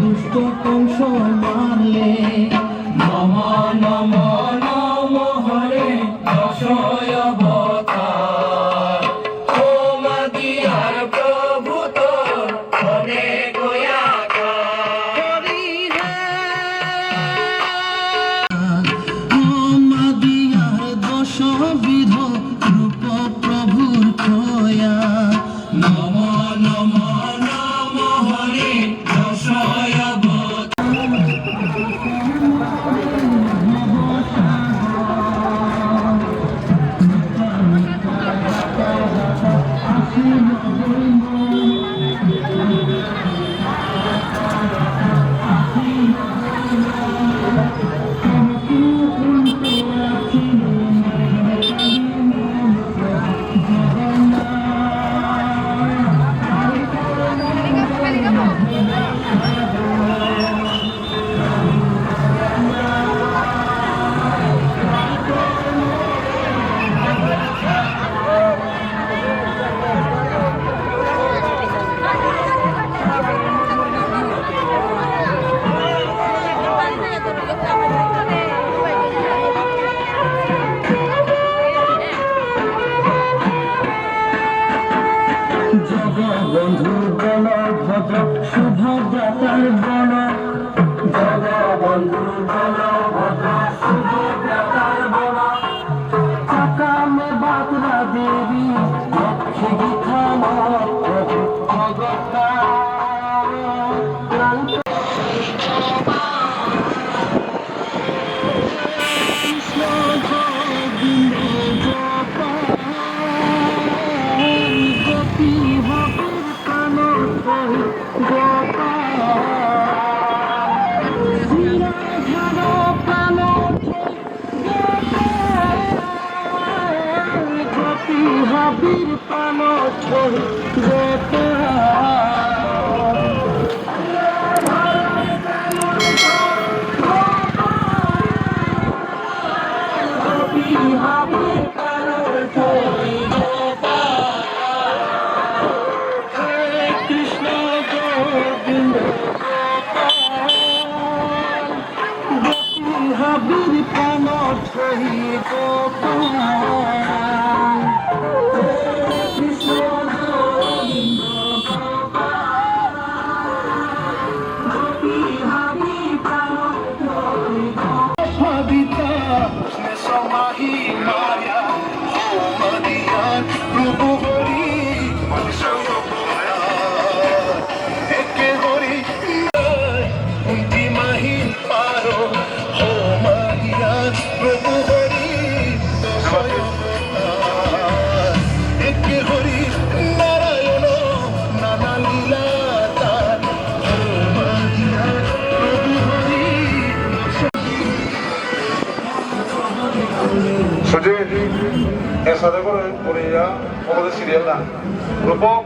দুষ্ট কংস মারলে। নম নম নম হরে দশ অবতার, ও মাদিয়ার প্রভু তোর অনেক আকার। ও মাদিয়ার দশবিধ রূপ প্রভুর খোয়া। নম নম নম হরে দশ জগবন্ধু বল ভদ্র শুভব্রতার বল। জগবন্ধু বল ভদ্র শুভব্রতার বল। কাকামে বাতরা দেবী লক্ষ্মী গীতান প্রভু ভগতা। কৃষ্ণ গোবিন্দ গোপী ভবের কান গোপী হাবির পান কৃষ্ণ গোবিন্দ গোপী হাবির পান ছহি গোপাল। সমাহি মায়া ও মদিয়ার প্রভু হরি একে হরি উন্তি মাহি পারো ও মদিয়ার প্রভু হরি একে হরি নারায়ণ নানা লীলা তার ও মদিয়ার প্রভু হরি। সুজিত এর সাথে করে পড়িয়া আমাদের সিরিয়াল না রূপক